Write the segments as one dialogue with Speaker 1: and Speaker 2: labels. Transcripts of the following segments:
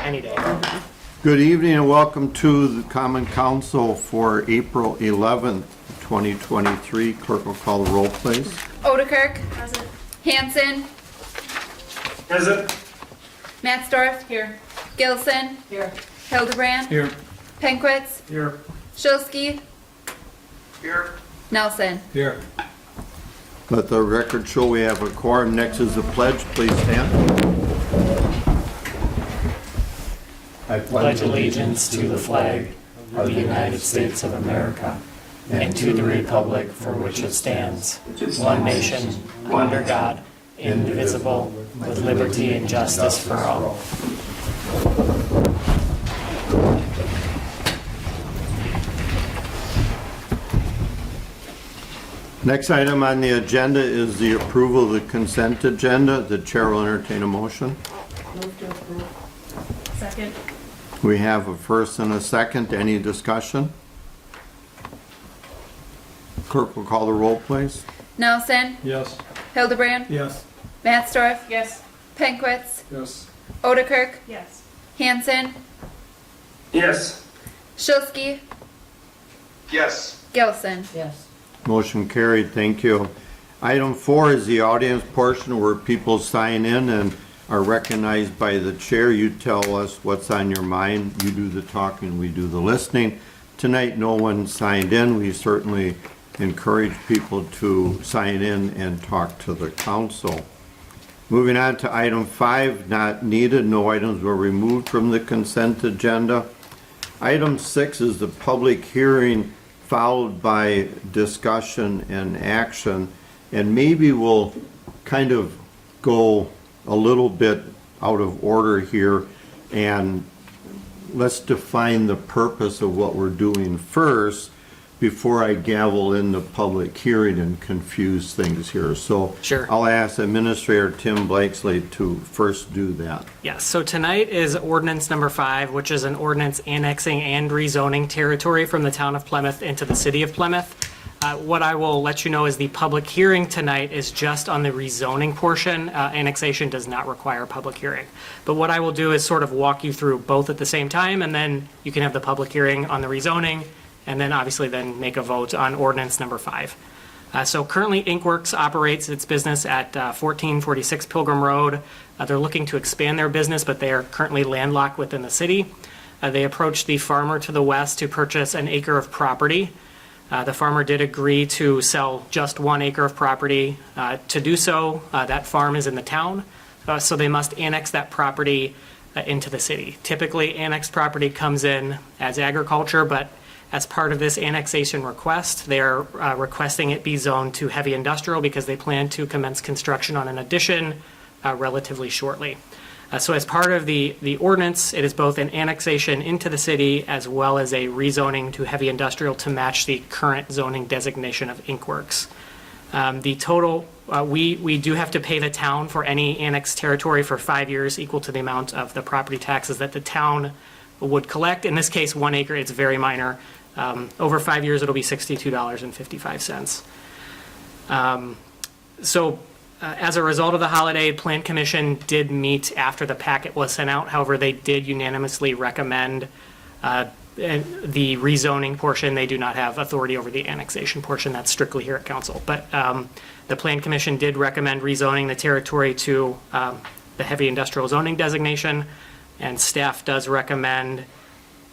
Speaker 1: any day.
Speaker 2: Good evening and welcome to the Common Council for April 11th, 2023. Clerk will call the roll, please.
Speaker 3: Odekirk. Present. Hanson.
Speaker 4: Present.
Speaker 3: Mattsdorf. Here. Gilson. Here. Hildebrand.
Speaker 4: Here.
Speaker 3: Penkwitz.
Speaker 4: Here.
Speaker 3: Shulsky.
Speaker 4: Here.
Speaker 3: Nelson.
Speaker 4: Here.
Speaker 2: Let the record show we have a quorum. Next is the pledge. Please stand.
Speaker 1: I pledge allegiance to the flag of the United States of America and to the republic for which it stands, one nation, under God, indivisible, with liberty and justice for all.
Speaker 2: Next item on the agenda is the approval of the consent agenda. The chair will entertain a motion.
Speaker 5: Move to approve. Second.
Speaker 2: We have a first and a second. Any discussion? Clerk will call the roll, please.
Speaker 3: Nelson.
Speaker 4: Yes.
Speaker 3: Hildebrand.
Speaker 4: Yes.
Speaker 3: Mattsdorf.
Speaker 5: Yes.
Speaker 3: Penkwitz.
Speaker 4: Yes.
Speaker 3: Odekirk.
Speaker 5: Yes.
Speaker 3: Hanson.
Speaker 4: Yes.
Speaker 3: Shulsky.
Speaker 4: Yes.
Speaker 3: Gilson.
Speaker 5: Yes.
Speaker 2: Motion carried. Thank you. Item 4 is the audience portion where people sign in and are recognized by the chair. You tell us what's on your mind. You do the talking, we do the listening. Tonight, no one signed in. We certainly encourage people to sign in and talk to the council. Moving on to item 5, not needed. No items were removed from the consent agenda. Item 6 is the public hearing followed by discussion and action. And maybe we'll kind of go a little bit out of order here, and let's define the purpose of what we're doing first before I gavel in the public hearing and confuse things here. So
Speaker 1: Sure.
Speaker 2: I'll ask Administrator Tim Blakesley to first do that.
Speaker 1: Yes, so tonight is ordinance number 5, which is an ordinance annexing and rezoning territory from the town of Plymouth into the city of Plymouth. What I will let you know is the public hearing tonight is just on the rezoning portion. Annexation does not require a public hearing. But what I will do is sort of walk you through both at the same time, and then you can have the public hearing on the rezoning, and then obviously then make a vote on ordinance number 5. So currently Inkworks operates its business at 1446 Pilgrim Road. They're looking to expand their business, but they are currently landlocked within the city. They approached the farmer to the west to purchase an acre of property. The farmer did agree to sell just 1 acre of property. To do so, that farm is in the town, so they must annex that property into the city. Typically, annexed property comes in as agriculture, but as part of this annexation request, they are requesting it be zoned to heavy industrial because they plan to commence construction on an addition relatively shortly. So as part of the ordinance, it is both an annexation into the city as well as a rezoning to heavy industrial to match the current zoning designation of Inkworks. The total, we do have to pay the town for any annexed territory for 5 years equal to the amount of the property taxes that the town would collect. In this case, 1 acre, it's very minor. Over 5 years, it'll be $62.55. As a result of the holiday, Plan Commission did meet after the packet was sent out. However, they did unanimously recommend the rezoning portion. They do not have authority over the annexation portion. That's strictly here at council. But the Plan Commission did recommend rezoning the territory to the heavy industrial zoning designation, and staff does recommend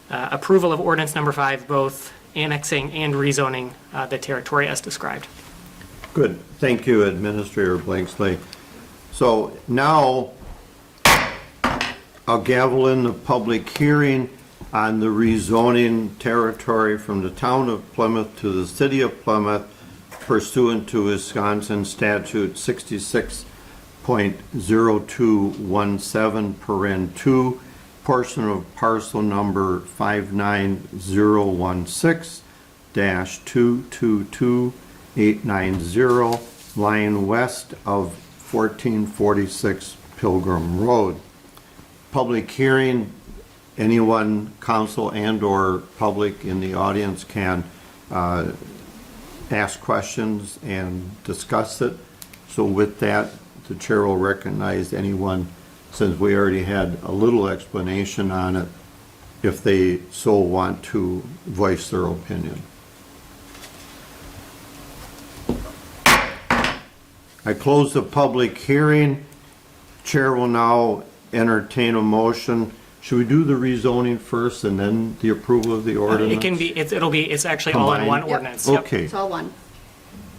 Speaker 1: approval of ordinance number 5, both annexing and rezoning the territory as described.
Speaker 2: Good. Thank you, Administrator Blakesley. So now I'll gavel in the public hearing on the rezoning territory from the town of Plymouth to the city of Plymouth pursuant to Wisconsin statute 66.0217 paren 2, portion of parcel number 59016-222890, lying west of 1446 Pilgrim Road. Public hearing, anyone, council and or public in the audience can ask questions and discuss it. So with that, the chair will recognize anyone since we already had a little explanation on it, if they so want to voice their opinion. I close the public hearing. Chair will now entertain a motion. Should we do the rezoning first and then the approval of the ordinance?
Speaker 1: It can be, it's actually all in one
Speaker 2: Combined?
Speaker 1: ordinance. Yep.
Speaker 2: Okay.
Speaker 6: It's all one.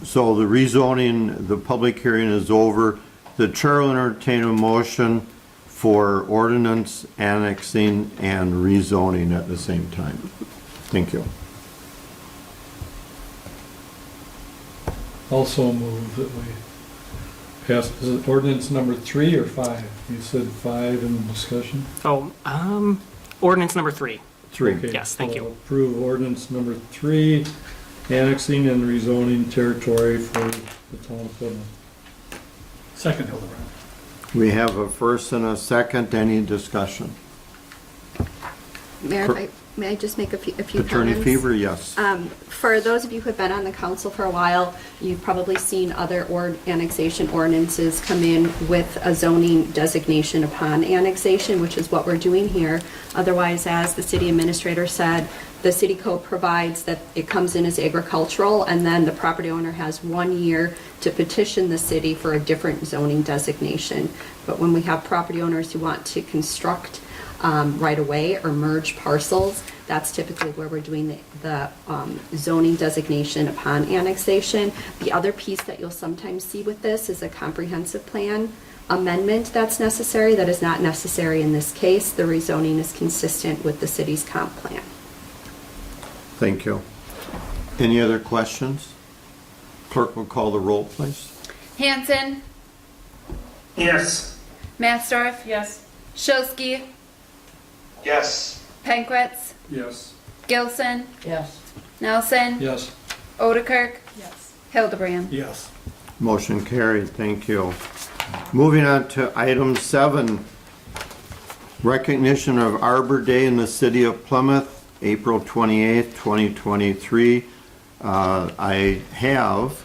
Speaker 2: So the rezoning, the public hearing is over. The chair will entertain a motion for ordinance annexing and rezoning at the same time. Thank you.
Speaker 7: Also move that we pass, is it ordinance number 3 or 5? You said 5 in the discussion?
Speaker 1: Oh, ordinance number 3.
Speaker 2: Three.
Speaker 7: Okay,
Speaker 1: Yes, thank
Speaker 7: so
Speaker 1: you.
Speaker 7: Approve ordinance number 3, annexing and rezoning territory for the town of Plymouth. Second, Hildebrand.
Speaker 2: We have a first and a second. Any discussion?
Speaker 6: Mayor, may I just make a few
Speaker 2: Attorney
Speaker 6: comments?
Speaker 2: Fever, yes.
Speaker 6: For those of you who have been on the council for a while, you've probably seen other annexation ordinances come in with a zoning designation upon annexation, which is what we're doing here. Otherwise, as the city administrator said, the city code provides that it comes in as agricultural, and then the property owner has 1 year to petition the city for a different zoning designation. But when we have property owners who want to construct right away or merge parcels, that's typically where we're doing the zoning designation upon annexation. The other piece that you'll sometimes see with this is a comprehensive plan amendment that's necessary. That is not necessary in this case. The rezoning is consistent with the city's comp plan.
Speaker 2: Thank you. Any other questions? Clerk will call the roll, please.
Speaker 3: Hanson,
Speaker 4: Yes.
Speaker 3: Matsdorf,
Speaker 5: Yes.
Speaker 3: Shilsky,
Speaker 4: Yes.
Speaker 3: Penkwitz,
Speaker 7: Yes.
Speaker 3: Gilson,
Speaker 5: Yes.
Speaker 3: Nelson,
Speaker 7: Yes.
Speaker 3: Odekirk,
Speaker 5: Yes.
Speaker 3: Hildebrand.
Speaker 7: Yes.
Speaker 2: Motion carried. Thank you. Moving on to item 7, recognition of Arbor Day in the city of Plymouth, April 28th, 2023. I have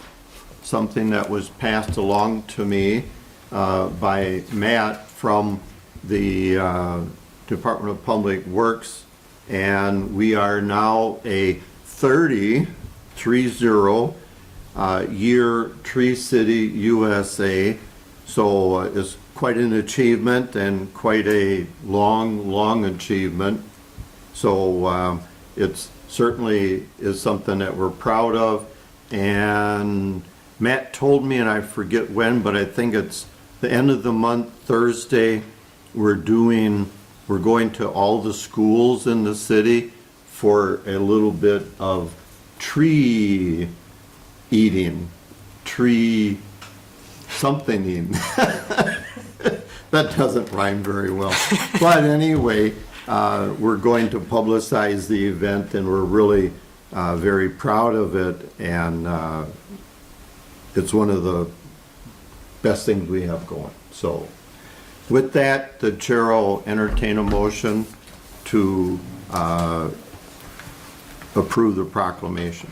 Speaker 2: something that was passed along to me by Matt from the Department of Public Works, and we are now a 30 year Tree City USA. So it's quite an achievement and quite a long achievement. So it's certainly is something that we're proud of. And Matt told me, and I forget when, but I think it's the end of the month, Thursday, we're going to all the schools in the city for a little bit of tree eating, tree something eating. That doesn't rhyme very well. But anyway, we're going to publicize the event, and we're really very proud of it, and it's one of the best things we have going. So with that, the chair will entertain a motion to approve the proclamation.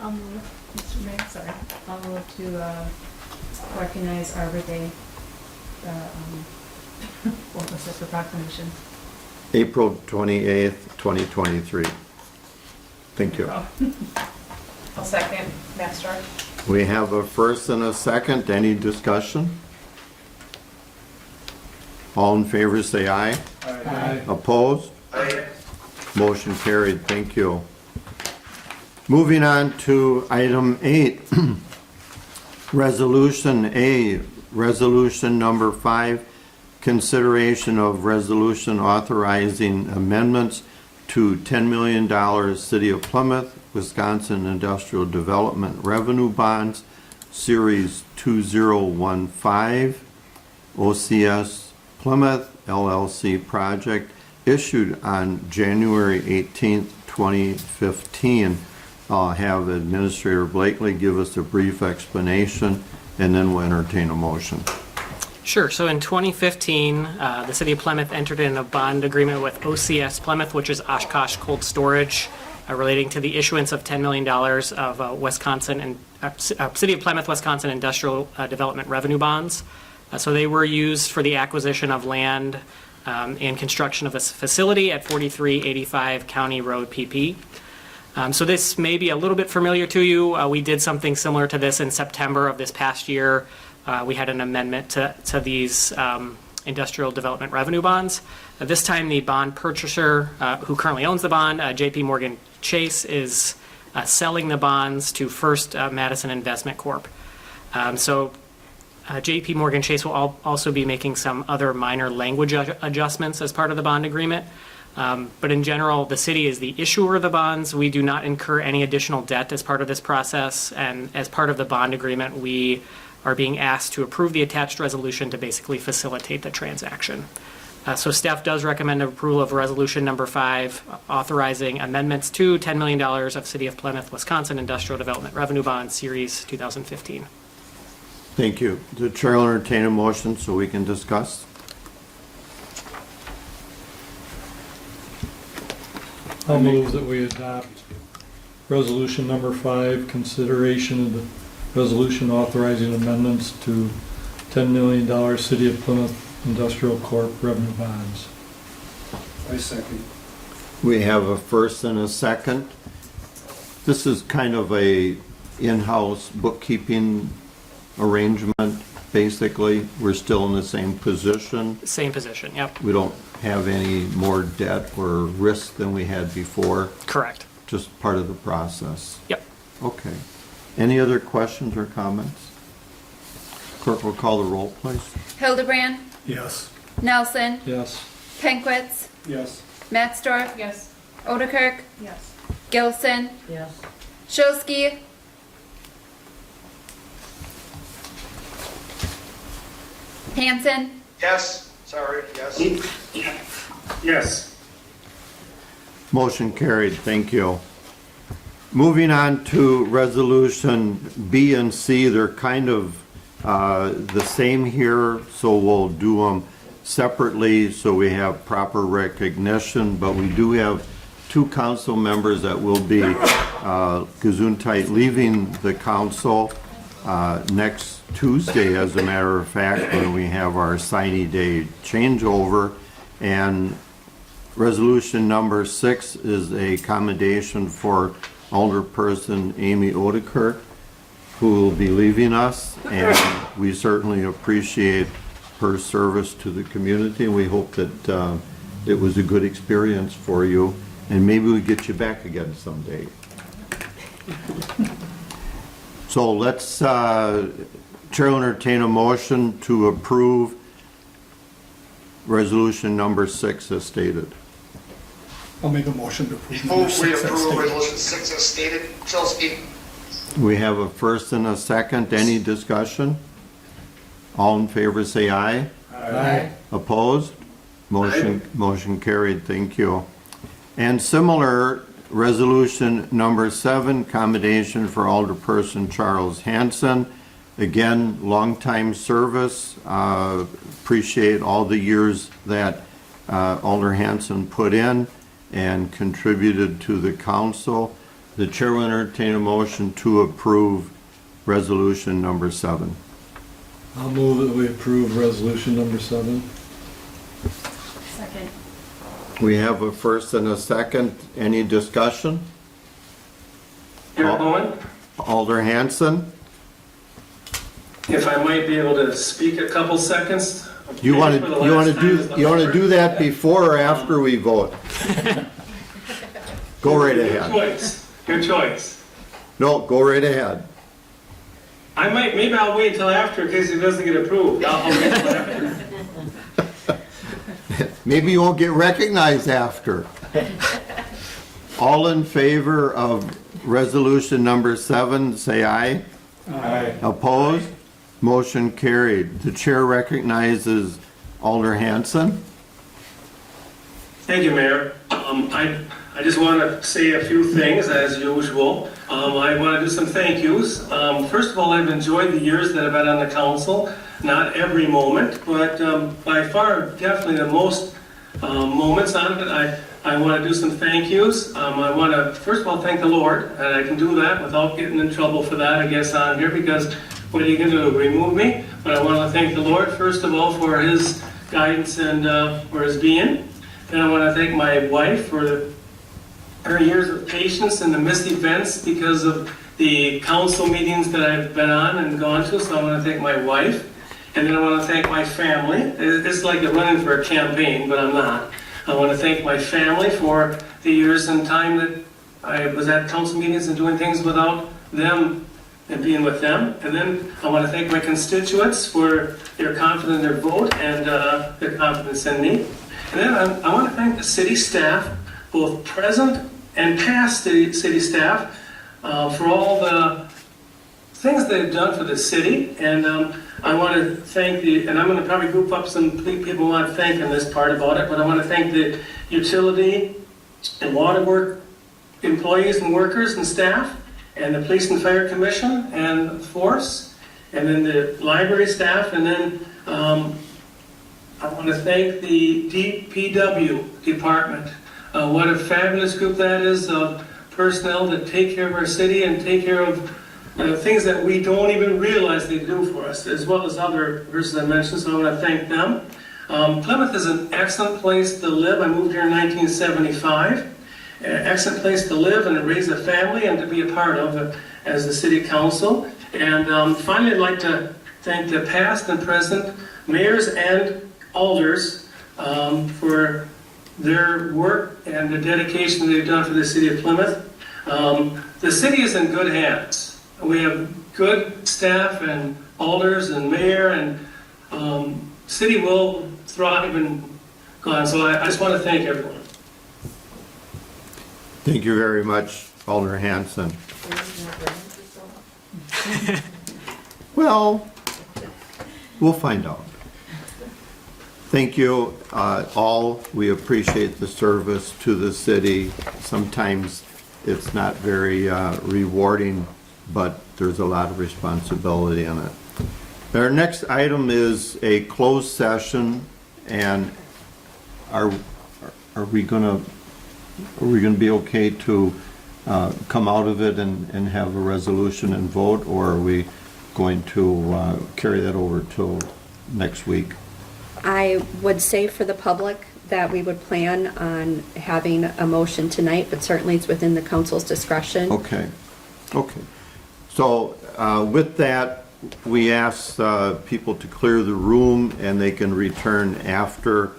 Speaker 5: I'll move, Mr. Mayor, sorry. I'll move to recognize Arbor Day. What was this, the proclamation?
Speaker 2: April 28th, 2023. Thank you.
Speaker 5: I'll second. Matsdorf.
Speaker 2: We have a first and a second. Any discussion? All in favor say aye.
Speaker 7: Aye.
Speaker 2: Opposed?
Speaker 4: Aye.
Speaker 2: Motion carried. Thank you. Moving on to item 8. Resolution A, resolution number 5, consideration of resolution authorizing amendments to $10 million City of Plymouth, Wisconsin Industrial Development Revenue Bonds, Series 2015, OCS Plymouth LLC project, issued on January 18th, 2015. I'll have Administrator Blakely give us a brief explanation, and then we'll entertain a motion.
Speaker 1: Sure. So in 2015, the city of Plymouth entered in a bond agreement with OCS Plymouth, which is Oshkosh Cold Storage, relating to the issuance of $10 million of Wisconsin and City of Plymouth, Wisconsin Industrial Development Revenue Bonds. So they were used for the acquisition of land and construction of a facility at 4385 County Road PP. So this may be a little bit familiar to you. We did something similar to this in September of this past year. We had an amendment to these industrial development revenue bonds. This time, the bond purchaser, who currently owns the bond, JP Morgan Chase, is selling the bonds to First Madison Investment Corp. So JP Morgan Chase will also be making some other minor language adjustments as part of the bond agreement. But in general, the city is the issuer of the bonds. We do not incur any additional debt as part of this process. And as part of the bond agreement, we are being asked to approve the attached resolution to basically facilitate the transaction. So staff does recommend approval of resolution number 5, authorizing amendments to $10 million of City of Plymouth, Wisconsin Industrial Development Revenue Bond Series 2015.
Speaker 2: Thank you. The chair will entertain a motion so we can discuss.
Speaker 7: I'll move that we adopt resolution number 5, consideration of the resolution authorizing amendments to $10 million City of Plymouth Industrial Corp. Revenue bonds.
Speaker 4: I second.
Speaker 2: We have a first and a second. This is kind of a in-house bookkeeping arrangement, basically. We're still in the same position.
Speaker 1: Same position, yep,
Speaker 2: We don't have any more debt or risk than we had before,
Speaker 1: correct.
Speaker 2: just part of the process.
Speaker 1: Yep.
Speaker 2: Okay. Any other questions or comments? Clerk will call the roll, please.
Speaker 3: Hildebrand,
Speaker 4: Yes.
Speaker 3: Nelson,
Speaker 7: Yes.
Speaker 3: Penkwitz,
Speaker 4: Yes.
Speaker 3: Maxdorf,
Speaker 5: Yes.
Speaker 3: Odekirk,
Speaker 5: Yes.
Speaker 3: Gilson,
Speaker 5: Yes.
Speaker 3: Shilsky, Hanson,
Speaker 4: Yes. Sorry, yes. Yes.
Speaker 2: Motion carried, thank you. Moving on to resolution B and C, they're kind of the same here, so we'll do them separately so we have proper recognition, but we do have 2 council members that will be gesundheit leaving the council next Tuesday, as a matter of fact, when we have our signing day changeover. And resolution number 6 is a commendation for Alderperson Amy Odekirk, who will be leaving us, and we certainly appreciate her service to the community, and we hope that it was a good experience for you, and maybe we get you back again someday. So let's, Chair will entertain a motion to approve resolution number 6 as stated.
Speaker 8: I'll make a motion to approve number
Speaker 4: Move we
Speaker 8: 6 as
Speaker 4: approve
Speaker 8: stated.
Speaker 4: resolution 6 as stated. Shilsky.
Speaker 2: We have a first and a second. Any discussion? All in favor say aye.
Speaker 8: Aye.
Speaker 2: Opposed? Motion carried. Thank you. And similar, resolution number 7, commendation for Alderperson Charles Hanson. Again, longtime service. Appreciate all the years that Alder Hanson put in and contributed to the council. The chair will entertain a motion to approve resolution number 7.
Speaker 7: I'll move that we approve resolution number 7.
Speaker 5: Second.
Speaker 2: We have a first and a second. Any discussion?
Speaker 9: Gentlemen,
Speaker 2: Alder Hanson,
Speaker 9: if I might be able to speak a couple seconds.
Speaker 2: you want to do that before or after we vote? Go right ahead.
Speaker 9: Your choice.
Speaker 2: No, go right ahead.
Speaker 9: Maybe I'll wait until after in case it doesn't get approved. I'll wait till after.
Speaker 2: Maybe you won't get recognized after. All in favor of resolution number 7, say aye.
Speaker 7: Aye.
Speaker 2: Opposed? Motion carried. The chair recognizes Alder Hanson.
Speaker 9: Thank you, Mayor. I just want to say a few things as usual. I want to do some thank yous. First of all, I've enjoyed the years that I've been on the council. Not every moment, but by far, definitely the most moments on it. I want to do some thank yous. I want to, first of all, thank the Lord, and I can do that without getting in trouble for that, I guess, on here, because what are you going to do, remove me? but I want to thank the Lord, first of all, for His guidance and for His being. Then I want to thank my wife for her years of patience in the missed events because of the council meetings that I've been on and gone to, so I want to thank my wife. And then I want to thank my family. It's like a running for a campaign, but I'm not. I want to thank my family for the years and time that I was at council meetings and doing things without them and being with them. And then I want to thank my constituents for their confidence in their vote and their confidence in me. And then I want to thank the city staff, both present and past city staff, for all the things they've done for the city. And I want to thank and I'm going to probably group up some people who want to thank in this part about it, but I want to thank the utility and water work employees and workers and staff, and the police and fire commission and force, and then the library staff, and then I want to thank the DPW department. What a fabulous group that is of personnel that take care of our city and take care of things that we don't even realize they do for us, as well as other persons I mentioned, so I want to thank them. Plymouth is an excellent place to live. I moved here in 1975. An excellent place to live and to raise a family and to be a part of as the city council. And finally, I'd like to thank the past and present mayors and alders for their work and the dedication they've done for the city of Plymouth. The city is in good hands. We have good staff and alders and mayor, and city will thrive and go on. So I just want to thank everyone.
Speaker 2: Thank you very much, Alder Hanson. Well, we'll find out. Thank you all. We appreciate the service to the city. Sometimes it's not very rewarding, but there's a lot of responsibility in it. Our next item is a closed session, and are we gonna be okay to come out of it and have a resolution and vote, or are we going to carry that over till next week?
Speaker 6: I would say for the public that we would plan on having a motion tonight, but certainly it's within the council's discretion.
Speaker 2: Okay. So with that, we ask people to clear the room, and they can return after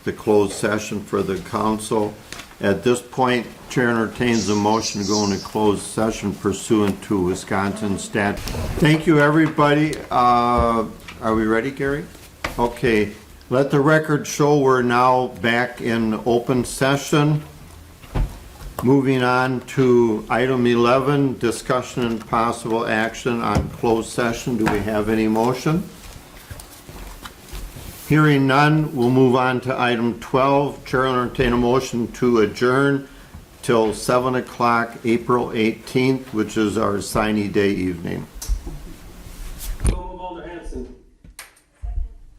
Speaker 2: the closed session for the council. At this point, Chair entertains a motion to go into closed session pursuant to Wisconsin statute. Thank you, everybody. Are we ready, Gary? Okay. Let the record show we're now back in open session. Moving on to item 11, discussion and possible action on closed session. Do we have any motion? Hearing none, we'll move on to item 12. Chair will entertain a motion to adjourn till 7 o'clock, April 18th, which is our signing day evening.